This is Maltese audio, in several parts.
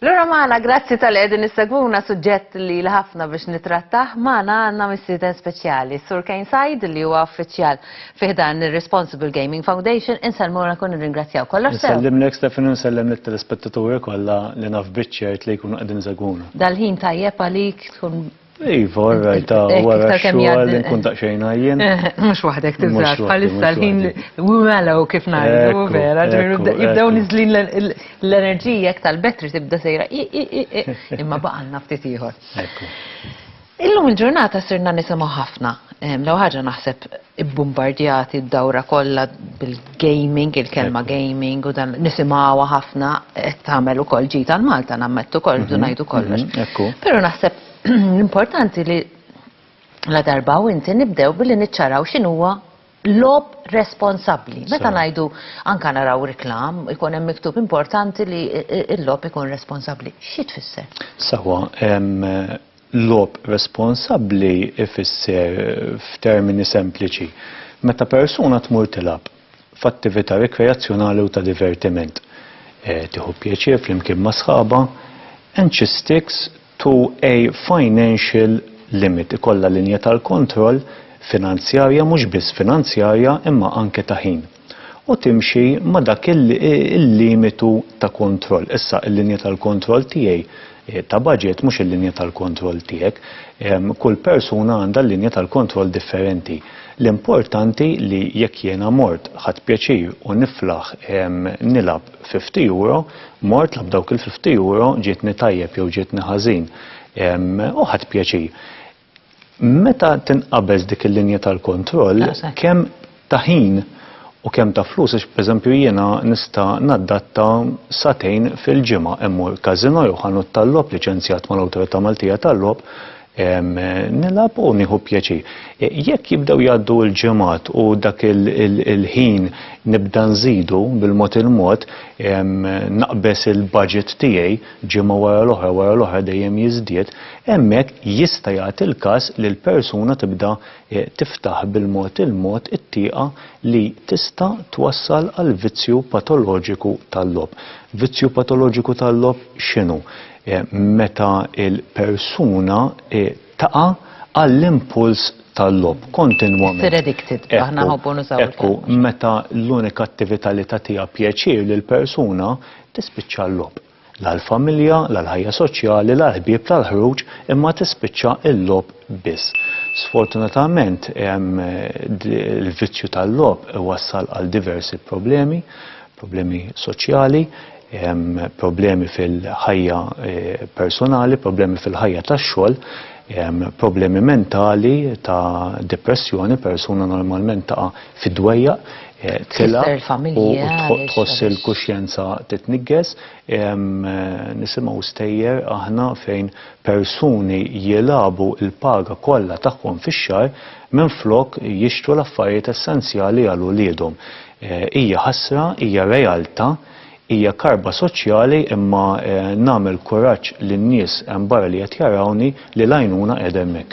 Lura Mana, grazzi tal-edin nissegwuna suġġett li l-ħafna biex nitrattaħ. Mana għanna missiden speċjali. Sur Kane Said li huwa uffiċjal fiħdan il-Responsible Gaming Foundation. Insalmuna kun ringrazzjaw kollox sew. Nsellimlek Stefan, nsellem l-telespettaturi kollha li naf biċċert li jkunu qegħdin segwuna. Dal-ħin tajjeb għalik tkun Iva, rajta, wara x-xogħol li nkun daqsxejn għajjen. Mhux waħdek tiżgħat, bħalissa l-ħin wimelaw kif ngħidu, vera, jibdew niżlin l-enerġija tal-betri tibda sejra, imma baqgħna ftit ieħor. Illum il-ġurnata sirna nisimgħu ħafna, lew ħaġa naħseb ibbombardjati d-dawra kollha bil-gaming, il-kelma gaming u dan nisimgħuha ħafna qed tagħmel ukoll ġita l-Malta nammettu ukoll ngħidu kollox. Però naħseb l-importanti li la darba u inti nibdew billi niċċaraw x'inhuwa lob responsabbli. Meta ngħidu anke naraw riklam, ikun hemm miktub importanti li l-lob ikun responsabbli. X'i tfisser? Sawa, lob responsabbli ifisser f'termini sempliċi. Meta persuna tmur tilab f'attività rekreazzjonali u ta' divertiment, tieħu pjaċir flimkien ma' sħaba, and she sticks to a financial limit, ikolla linja tal-kontroll finanzjarja, mhux biss finanzjarja imma anke ta' ħin. U timxi ma' dak il-limitu ta' kontroll. Issa il-linja tal-kontroll tiegħi ta' budget mhux il-linja tal-kontroll tiegħek. Kull persuna għandha l-linja tal-kontroll differenti. L-importanti li jekk jiena mort ħadd pjaċir u niflaħ nilab 50 euro, mort lab dawk il-50 euro ġietni tajjeb jew ġietni ħażin u ħadd pjaċir. Meta tinqabeż dik il-linja tal-kontroll, kemm ta' ħin u kemm ta' flus, pereżempju jiena nista' naddatta satejn fil-ġimgħa immur każino jew ħanut tal-lob liċenzjat mal-Awtorità Maltija tal-lob nilab u nieħu pjaċir. Jekk jibdew jgħaddu l-ġimgħat u dak il-ħin nibda nżidu bil-mod il-mod naqbes il-budget tiegħi ġimgħa wara l-oħra dejjem jiżdied, hemmhekk jista' jagħti il-każ li l-persuna tibda tiftaħ bil-mod il-mod it-tieqa li tista' twassal għal vizzju patoloġiku tal-lob. Vizzju patoloġiku tal-lob x'inhu? Meta il-persuna taqa għall-impuls tal-lob kontinwament. Addicted, aħna ħobbu nużaw. Ekku, meta l-unika attività li tagħtiha pjaċir lill-persuna tispiċċa l-lob. L-familja, l-ħajja soċjali, l-ħbieb tal-ħruġ, imma tispiċċa l-lob biss. Sfortunatament il-vizzju tal-lob wassal għal diversi problemi soċjali, problemi fil-ħajja personali, problemi fil-ħajja tax-xogħol, problemi mentali ta' depressjoni, persuna normalment ta' fid-dwejja, tila u tħoss il-kuxjenza titnigges, nisimgħu stejjer aħna fejn persuni jilabu il-paga kollha tagħhom fix-xahar minflok jixtru l-affarijiet essenzjali għal uliedhom. Hija ħasra, hija realtà, hija karba soċjali imma nagħmel kuraġġ lin-nies hemm barra li qed jarawni li l-għajnuna qiegħda hemmhekk.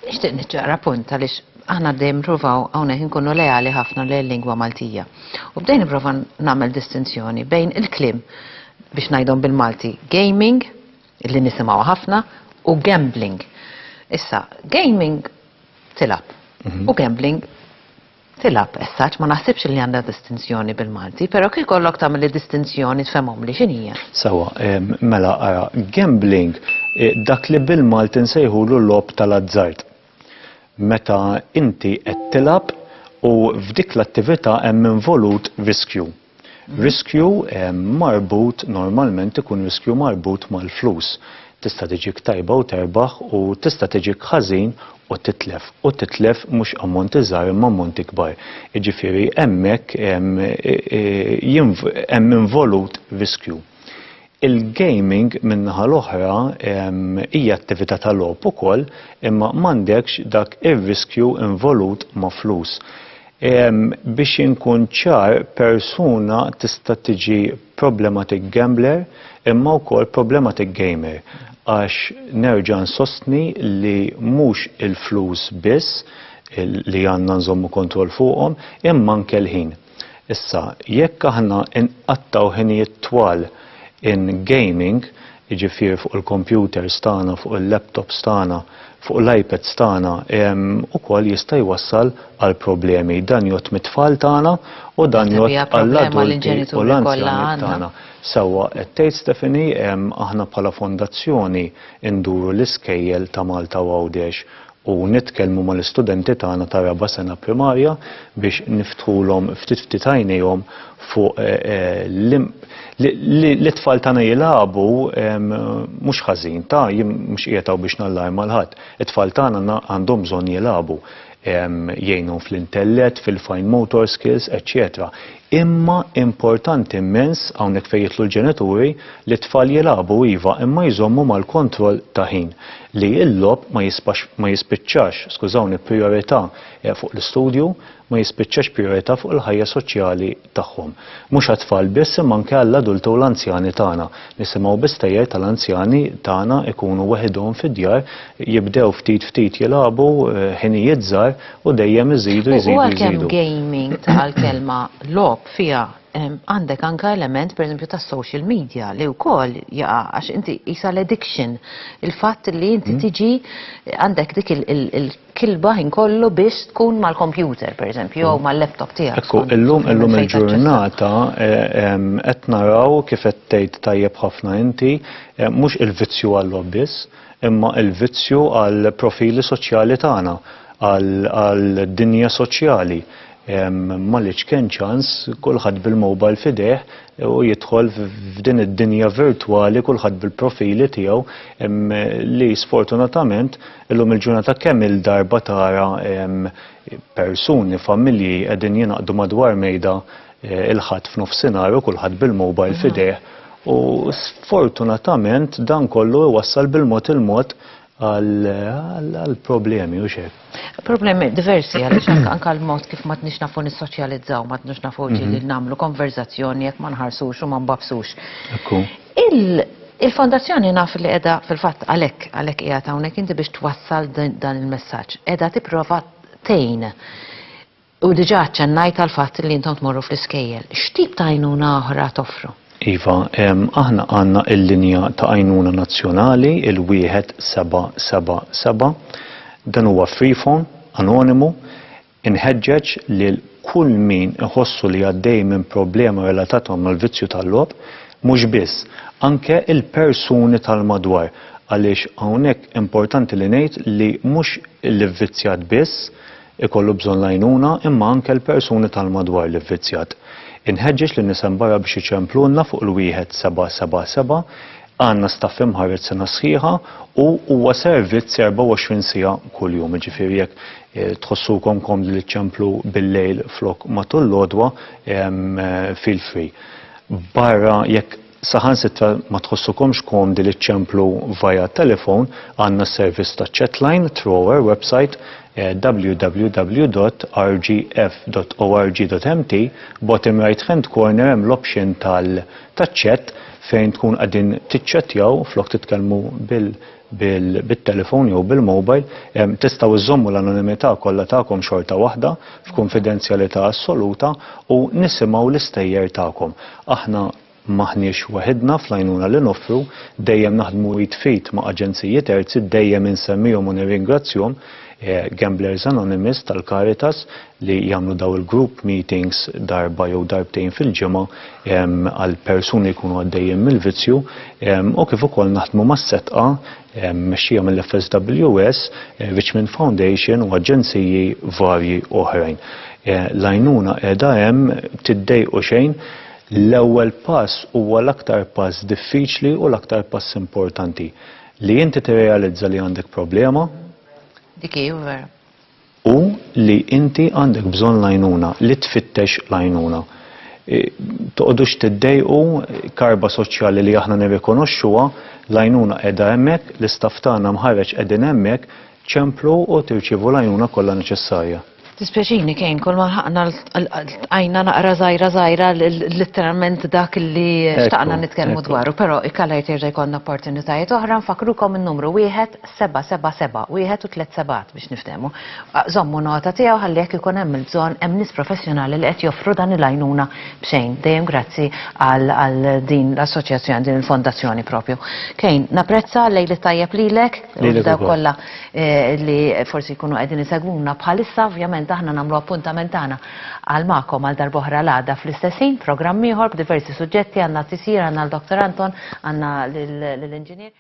Nixtieq niċċara punt għaliex aħna dejjem nippruvaw hawnhekk inkunu leali ħafna lill-lingwa Maltija. U bdejn nipprova nagħmel distinzjoni bejn il-kliem biex ngħidhom bil-Malti gaming, li nisimgħu ħafna, u gambling. Issa, gaming tilab u gambling tilab, essaċ, ma naħsibx li għandha distinzjoni bil-Malti, pero kif kollok tagħmel distinzjoni tfhemhom li x'inhija. Sawa, mela ara, gambling dak li bil-Malti nsejħulu l-lob tal-azzard. Meta inti qed tilab u f'dik l-attività hemm involut riskju. Riskju marbut normalment ikun riskju marbut mal-flus. Tista' tiġik tajba u terbaħ u tista' tiġik ħażin u titlef. U titlef mhux ammonti żgħar imma ammonti kbar. Jiġifieri hemmhekk hemm involut riskju. Il-gaming minnaħa l-oħra hija attività tal-logħob ukoll imma m'għandekx dak ir-riskju involut ma' flus. Biex inkun ċar, persuna tista' tiġi problematic gambler imma wkoll problematic gamer. Għax nerġa' nsostni li mhux il-flus biss li għandna nżommu kontroll fuqhom imma anke l-ħin. Issa, jekk aħna inqattaw ħinijiet twal in gaming, jiġifieri fuq il-computers tagħna, fuq il-laptops tagħna, fuq l-iPads tagħna ukoll jista' jwassal għal problemi. Dan jgħod mit-tfal tagħna u dan jgħod għall-adulti u l-anzjani tagħna. Sewwa qed tgħid Stephanie, aħna bħala fondazzjoni nduru l-iskejjel ta' Malta Għawdex u nitkellmu mal-istudenti tagħna ta' raba' sena primarja biex niftħulhom ftit għajnejhom fuq l-tfal tagħna jilagħbu mhux ħażin mhux qiegħu biex nallarma l-ħadd. It-tfal tagħna għandhom bżonn jilagħbu jgħinhom fl-intellett, fil-fine motor skills, etc. Imma importanti immens hawnhekk fejn jitlu l-ġenituri li t-tfal jilagħbu iva imma jżommu mal-kontroll ta' ħin li l-logħob ma jispiċċax, skużawni, priorità fuq l-istudju, ma jispiċċax priorità fuq il-ħajja soċjali tagħhom. Mhux għat-tfal biss imma anke għall-adulti u l-anzjani tagħna. Nisimgħu biss tejjer tal-anzjani tagħna ikunu waħedhom fid-djar, jibdew ftit jilagħbu ħinijiet żgħar u dejjem iżidu. U għalkemm gaming tal-kelma logħob fiha għandek anka element pereżempju ta' social media li wkoll jaqa' għax inti isa l-addiction, il-fatt li inti tiġi għandek dik il-kilba kollu biex tkun mal-computer pereżempju jew mal-laptop tiegħek. Ekku, illum il-ġurnata qed naraw kif qed tgħid tajjeb ħafna inti mhux il-vizzju għall-logħob biss, imma il-vizzju għall-profili soċjali tagħna, għall-dinja soċjali. Ma li kien ċans kulħadd bil-mobile fideh u jidħol f'din id-dinja virtwali kulħadd bil-profili tiegħu li sfortunatament illum il-ġurnata kemm il-darba tara persuni, familji qegħdin jingħaqdu madwar mejda il-ħadd f'nofsinhar u kulħadd bil-mobile fideh u sfortunatament dan kollu iwassal bil-mod għal-problemi u xek. Problemi diversi, għalix anka l-mod kif ma tnix nafu nissoċjalizzaw, ma tnix nafu li namlu konverzazzjoni jek ma nħarsux u ma nbabsux. Il-fondazzjoni naf li edha fil-fatt għalek qiegħed hawnhekk inti biex twassal dan il-messaġġ. Edha tipprova tgħin. U diġà ċennajt għal-fatt li intom tmorru fl-iskejjel. X'tip ta' għajnuna oħra toffru? Iva, aħna għandna il-linja ta' għajnuna nazzjonali il-1777. Dan huwa free phone, anonimu, inħeġġeġ lil kull min iħossu li għaddej minn problema relatata mal-vizzju tal-logħob, mhux biss, anke il-persuni tal-madwar. Għaliex hawnhekk importanti li ngħid li mhux l-vizzjat biss ikollu bżonn l-għajnuna imma anke l-persuni tal-madwar li vvizzjat. Inħeġġeġ li nisem barra biex iċemplunna fuq il-1777 għandna staff imħarret sena sħiħa u huwa servizz 24 sija kuljum. Ġifieri jekk tħossukom komdi li ċemplu bil-lejl flok matul l-għodwa feel free. Barra jekk saħansitra ma tħossukomx komdi li ċemplu via telefon għandna servizz ta' chatline through our website www.rgf.org.mt. Bottom right hand corner hemm l-option tal-chat fejn tkun qegħdin tiċċettjaw flok titkellmu bil-telefon jew bil-mobile, tistgħu iżommu l-anonimità kollha tagħkom xorta waħda f'konfidenzjalità assoluta u nisimgħu l-istejjer tagħkom. Aħna maħniex waħedna fl-għajnuna li noffru, dejjem naħdmu jitfit ma' aġenziji terzi, dejjem insemmihom u nirringrazzjahom. Gamblers Anonymous tal-Caritas li jagħmlu daw il-group meetings darba jew darbtejn fil-ġimgħa għal persuni jkunu għaddejjin mill-vizzju u kif ukoll naħdmu mas-setqa mexxija mill-FSWS, Richmond Foundation u aġenziji varji oħrajn. L-għajnuna qiegħda hemm tiddejqu xejn. L-ewwel pass huwa l-aktar pass diffiċli u l-aktar pass importanti li inti tirrealizza li għandek problema vera. U li inti għandek bżonn l-għajnuna, li tfittex l-għajnuna. Toqgħodux tiddejqu karba soċjali li aħna nirrikonoxxuha, l-għajnuna qiegħda hemmhekk, l-istaff tagħna mħarreġ qegħdin hemmhekk, ċemplu u tirċievu l-għajnuna kollha neċessarja. Dispjaċini kien, kol ma ħaqna għajna naqra zaħira literalment dak li xtaqna nitkellmu dwaru, pero ikkalla jtirġa jkollna opportunitajiet oħra, nfakrukom il-numru 1777, 137 biex niftemu. Żommu nota tiegħu ħalli jekk ikun hemm il-bżonn hemm nies professjonali li qed joffru dan il-għajnuna b'xejn. Dejjem grazzi għal din l-assoċjazzjoni, din il-fondazzjoni propju. Kejn, napprezza lejli tajjeb lilek, daw kollha li forsi jkunu qegħdin isegwuna bħalissa, ovvjament aħna nagħmlu appuntament tagħna għal magħkom għal darb'oħra l-għada fl-istessin, programm ieħor b'diversi suġġetti, għandna t-tisir, għandna l-Dr. Anton, għandna l-inġinier.